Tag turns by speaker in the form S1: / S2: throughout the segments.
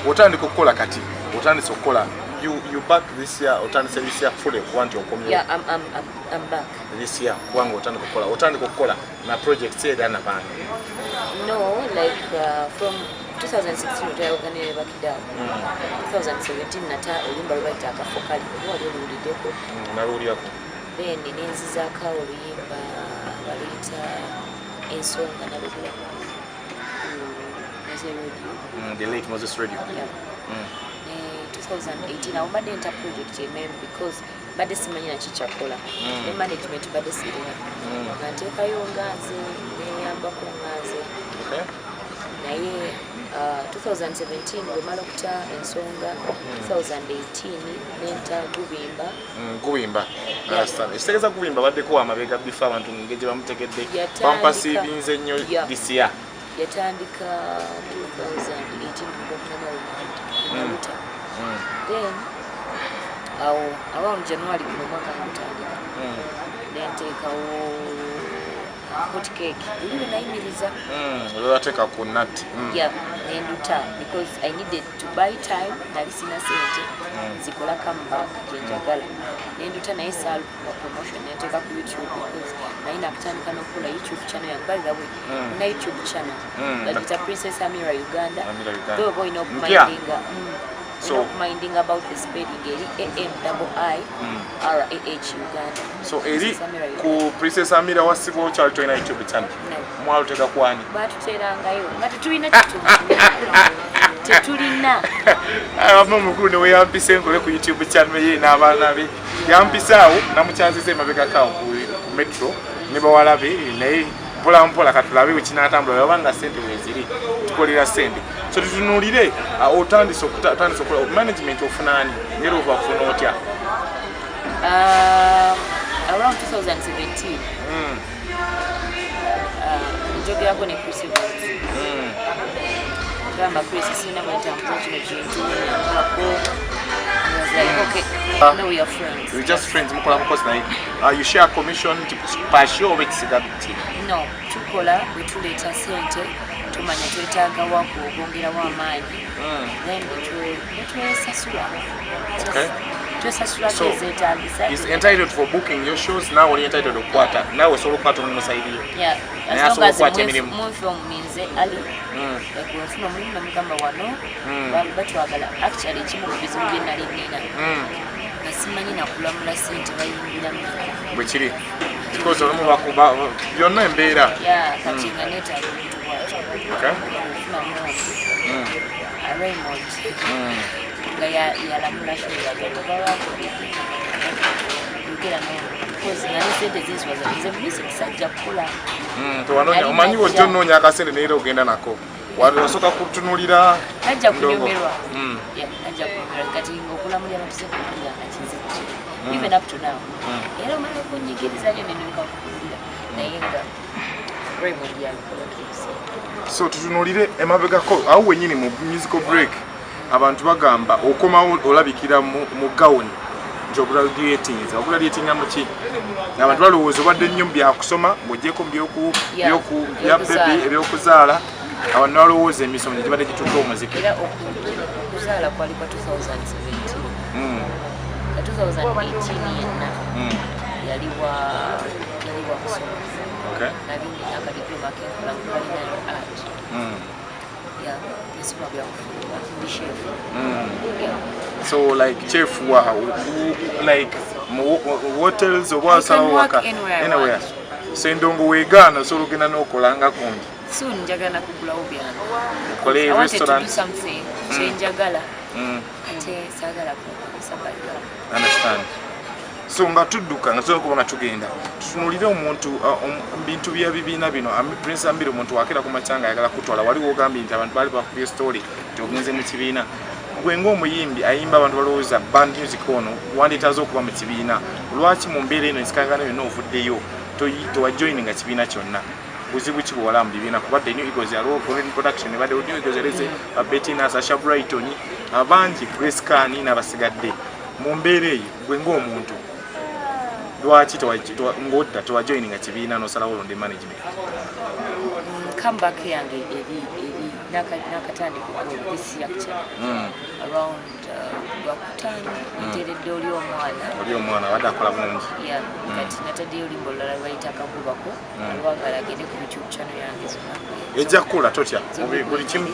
S1: otandika okukola kati otandise okukola you back this year otandise this year fully want your community.
S2: Yeah, I'm back
S1: This year wangu otandika okukola na project era na bana.
S2: No, like from 2016 utayoganire bakida 2017 nata olumba lwaita akafokali wali olulideko
S1: naluliyako
S2: then nenzizaka oluyimba balita ensonga nalugula
S1: the late Moses Radio.
S2: Yeah. 2018 I made enter project name because bade simanyina chichakola the management bade sirina nateka yongaze neyambako ngaze.
S1: Okay.
S2: Naye 2017 wemala kuta ensonga 2018 nenta gubimba understand estegeza gubimba badde ko amabega bifa abantu ngeje bamutegedde pampa savings ennyo this year yatandika 2018 then around January kuno mwaka ngutandika nentekawo hot cake really naimiriza
S1: lwateka ku nut
S2: yeah nenduta because I needed to buy time nalisina sente zikola comeback jenjagala nenduta naye sal promotion nenteka ku YouTube because naina kutandika nokola YouTube channel yangu by the way na YouTube channel that is Princess Amira Uganda though boy no minding so minding about the spelling AMIIRAH Uganda.
S1: So eri ku Princess Amira wasibo chal to ina YouTube channel. Mwalo teka kwani.
S2: Batuterangayo. Batulina kitu. Tetulina.
S1: Aba mukuru ne yampise nkole ku YouTube channel ye n'abaana be. Yampisawo namukyazize mabega kawo ku Metro ne bawalabe naye mpola katulabe ukinatambula yabanga sente weziri tukolera sente. So tutunulire otandise okukola management ofunani ngero bafuna otya
S2: around 2017 job yako ne Perseverance kama Chris sina mtambo kintu okay now we are friends.
S1: We just friends mukola because na you share commission to show with sigabiti
S2: no tukola betuleta sente tumanya twetaaga wako ogongera wa maji then betwesasula.
S1: Okay. So
S2: he's
S1: entitled for booking your shows now. Only entitled to quarter now. Solo quarter on the side.
S2: Yeah. As long as more from means ali. Like we from mimi namkamba wano. Bali batu agala actually chimu bizungi na linina. Nasimani na kulamula sente bayingira mbi.
S1: Bwechiri. Because omu bakuba byonna embeera.
S2: Yeah, katinga neta.
S1: Okay.
S2: Raymond. Ya la mula shula baba ukira no because nani said this was a music sajja kula
S1: to wanonya omanyi wojjo nonya akasente neero ogenda nako wasoka kutunulira
S2: ajja kunyomerwa ajja kunyomerwa kati ngokula muli abatuse kugira akachize even up to now era mali kunyigiriza nyo nendo kakulira nayenga Raymond ya
S1: so tutunulire emabega ko awu wenyini mu musical break abantu bagamba okomawo olabikira mu gawuni njogula graduating amuki abantu balowooza badde nnyo bya kusoma ng'ogyeko byoku bya baby ebyokuzaala abantu balowooza emisomo gye gibadde gitudde omuziki
S2: era okuzaala kwali kwa 2017 yenna yaliwa kusoma nalindi nakadiploma kenkola mu culinary art yeah, this one we are chef.
S1: So like chef like hotels or what anywhere. So ndongo wegana so lugina nokolanga kundi.
S2: Soon njagala kugula obyana.
S1: Kole restaurant.
S2: Do something. Njagala. Ate sagala ko sabali.
S1: Understand. So nga tudduka nga zoko nga tugenda tutunulire omuntu bintu bya bibina bino Prince Amira omuntu wakera ku machanga yagala kutwala wali wogambi nti abantu bali bakubye story togenze mu kibiina gwe ng'omuyimbi ayimba abantu balowooza band music ono wanditaza okuba mu kibiina lwaki mu mbeera eno ensikangana yonna ovuddeyo towajoininga kibiina kyonna buzibu ki bwewala mu bibiina kubadde New Eagles yaliwo production badde New Eagles yaleze Bettina Sasha Brighton abangi Grace Kani n'abasigadde mu mbeera eyo gwe ng'omuntu lwaki ngodda towajoininga kibiina nosalawo olonde management
S2: comeback yange eri nakatandika okugulu this lecture around lwakutaano nteeredde oli omwana
S1: wadde akola bulungi
S2: kati nataddeyo olimba olulala lwayita akagubako alwagala agende ku youtube channel yange zonna
S1: ejja kukula totya buli kimu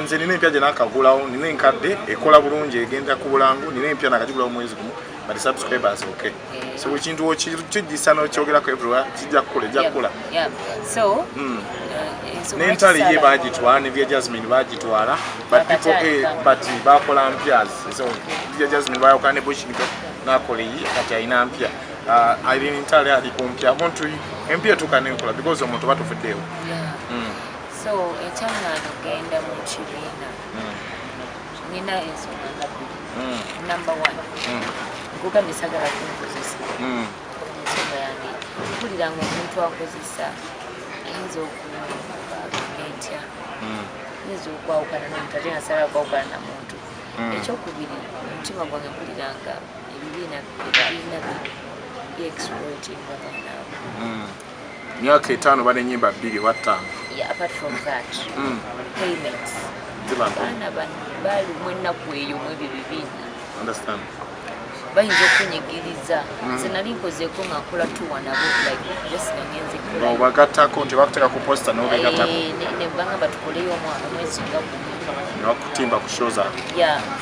S1: nze nina empya gye nakagulawo nina enkadde ekola bulungi egenda ku bulangu nina empya nakagigulawo mwezi gumu but subscribers okay so ekintu kijjisa n'okyogerako everywhere kijja kukula ejja kukula
S2: so
S1: n'entale ye bagitwala ne vya Jasmine bagitwala but people but bakola mpyazi so vya Jasmine bayokana ne Bushiko nakola iyi kati ayina mpya ayina entale ali ku mpya omuntu empya tukanenkola because omuntu batufuddeewo
S2: so ekyangano genda mu kibiina nina ensonga nga bbiri number one nkugambye sagala kunkozesa ensonga yange mpuliranga omuntu akozesa ayinza okumetya ayinza okwawukana nomuntu ate nasala okwawukana na muntu ekyokubiri omutima gwange mpuliranga ebibiina bi-exploiting banaabo
S1: myaka 5 bane nyimba 2 wa 5
S2: apart from that payments abaana bali mwennaku eyo mu ebyo bibiina
S1: understand
S2: bayinza okunyigiriza nze nali nkozeeko nga nkola tuwa nabo just nagenze
S1: obagattako nti bakuteeka ku posta n'obegattako
S2: nebanga batukoleyo omwezi nga gumu
S1: nebakutimba ku show zaabwe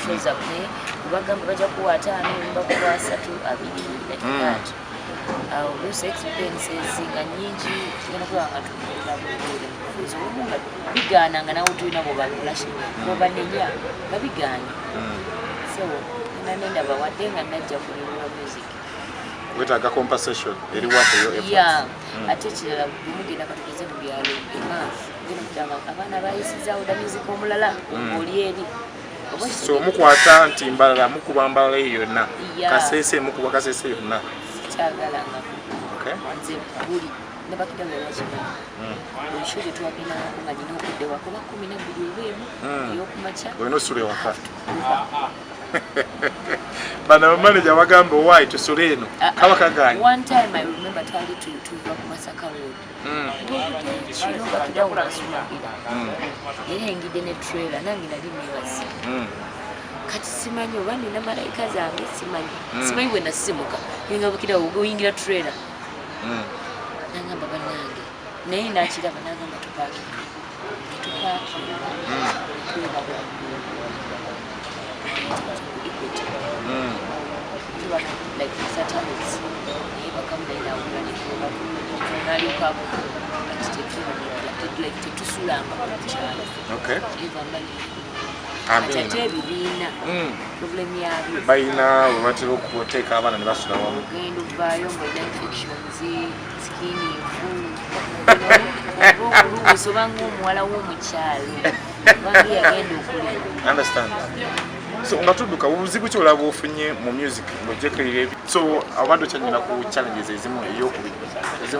S2: show zaabwe nebagamba bajja kuwa 5 nimba kuwa 3 2 like that those expenses nga nyingi tugenda kuba nga tukolera bulungi so nga bigaana nga nawe tulina bwebakulashi bwebanenya nga bigaanye so nenda bawadde nga najja kuleberwa music
S1: wetaaga compensation eri wateyo
S2: ate ekirala bwemugenda katugeze mu byalo emaafu genda kugamba abaana bayisizaawo da music omulala oli eri
S1: so mukwata nti mbalala mukuba mbalala eyo yonna kasese mukuba kasese yonna
S2: kyagalanga nze buli nebakidanga bakimanyi buli sho gyetwagendangako nga nina okudde wako ba 12 olwemu eyokumakya
S1: olina osula ewaka bana bamanaja bagamba owaayi tusule eno kaba kaganya
S2: one time I remember twali tuva ku Masaka road kino bakidawo nasumabira era engidde ne trailer nange nali nebazi kati simanyi oba nina malayika zange simanyi bwe nasimuka nga bakidawo oyingira trailer nangamba bannange naye nakiraba nagamba tupaakinga like Saturdays naye bakamunaina awulanalyokaako like tetusulanga mukyalo ate ebibiina problem yabyo
S1: bayina webatera okuteeka abaana ne basula wamu
S2: ogenda ovaayo ngaolina infections skinifu obuluusi oba ngaomuwala w'omukyalo bange yagenda okulema
S1: understand so nga tudduka buzibu ki olaba ofunye mu music ng'ojjekerera so abadde okyanyira ku challenges ezimu eyokubiri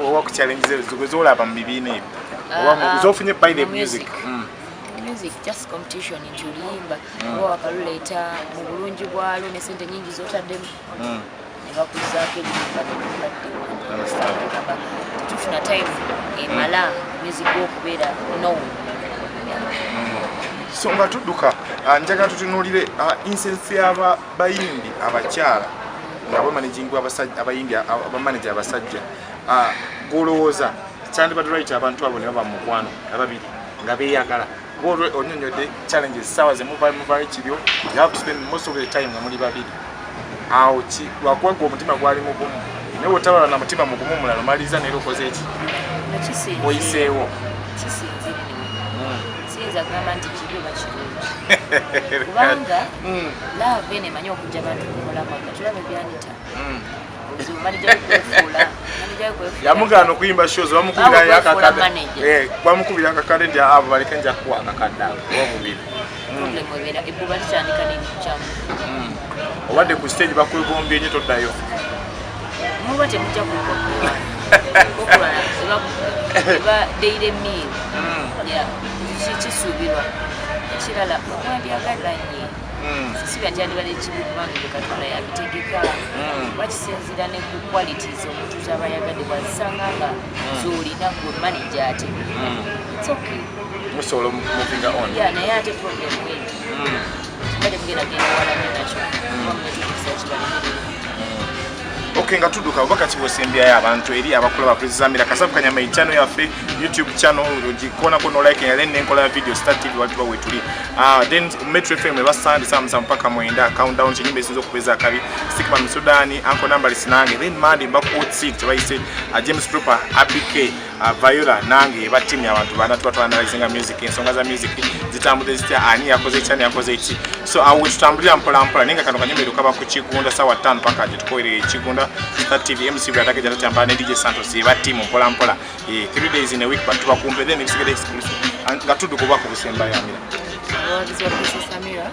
S1: oba ku challenges ezolaba mu bibiina ebyo oba zofunye by the music
S2: music just competition nti oluyimba oba wakaluleeta mu bulungi bwalo ne sente nyingi zotaddemu ne bakuzaako ebirimba netuladdewa tetufuna time emala music okubeera no
S1: so nga tudduka njagala tutunuulire insensi y'abayimbi abakyala nga bamanagingwa abayimbi abamanaja abasajja golowooza kyandibadde right abantu abo ne baba mu mukwano ababiri nga beeyagala onyonyodde challenges sawa zemuvayo ekiryo you have to spend most of the time nga muli babiri awo lwakuba gwe omutima gwali mugumu naye otabala na mutima mugumu mulala omaliza neera okoze eki oyiseewo
S2: siyinza kugamba nti kibyo bakirungi kubanga love enemanyi okujja bantu kumulamaga tulaba byanita
S1: yamugaana okuyimba shows bamukubira akakadde nti abo baleke nja kuwa akakadde oba bubiri obadde ku stage bakwegombye nyo toddayo
S2: muba temujja kukodaire mil kisuubirwa ekirala omwandyagadda nye sisiba nti andibadde kibi kubanga katonda yabitegeka bakisinzira ne ku qualities omuntu zaba yagadde bwazisanga nga zolina gwe manager ate it's okay
S1: musobola moving on.
S2: Yeah, naye ate problem wendi bade mugenda genda wala nakyo
S1: Okay, nga tudduka obaka kibosembyayo abantu eri abakola baprezamira Kasavu Kanyama channel yaffe YouTube channel ogikona kono like and then nkola video start TV watu bawe tuli then Metro FM basandi samsa mpaka mwenda countdown chinyimbe zizo kupeza akabi Stickman Msudani Uncle Number sinange then Mandi Mbako seat bayise James Trooper ABK Viola nange batimya abantu bana tuba analyzing music ensonga za music zitambuze zitya ani yakoze channel yakoze iki so awo tutambulira mpola ninga kano kanyimbe lukaba ku Kigunda sawa 5 paka tukoire Kigunda Start TV MC Bratake jata tambane DJ Santos batimu mpola 3 days in a week but tubakumpe then exigede exclusive nga tudduka bako busemba yamira
S2: Samira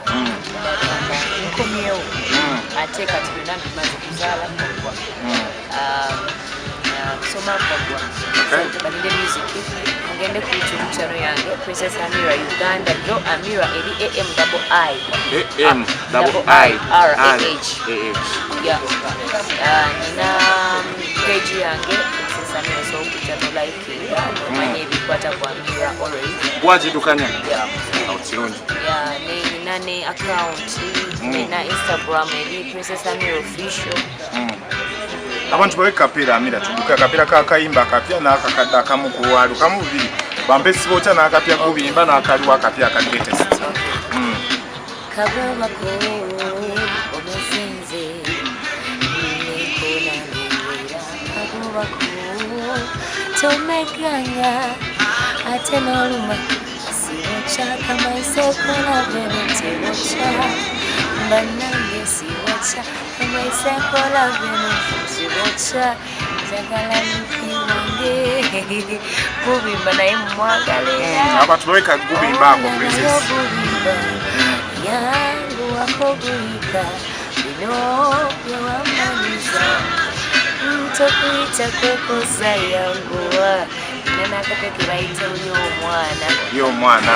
S2: nkomyewo ate kati bina bimaze kuzala kwa kusoma kwa balinde music ngende ku YouTube channel yange Princess Amira Uganda do Amira eri AMIIRAH yeah nina page yange Princess Amira so kuchano like manye bikwata kwa Amira always
S1: waje dukanya
S2: yeah
S1: kirungi
S2: yeah nane account na Instagram eri Princess Amira official
S1: abantu bawe kapira Amira tuduka kapira kakayimba kapya nakakadda kamu kuwalu kamubiri bambe sibota nakapya kubimba nakaliwa kapya kadetest
S2: kagoba ko omusinze nikona ngira kagoba ko tomekanya ate noluma siwacha kama isekola venetiwacha banange siwacha kama isekola venetiwacha jagala nikiwange kubimba naye mwagalera
S1: abantu baweka kubimba ako princess
S2: yangu wakobulika bino byewamaliza ntokuita kwekosa yanguwa nenakapeke baita uyo omwana
S1: yo mwana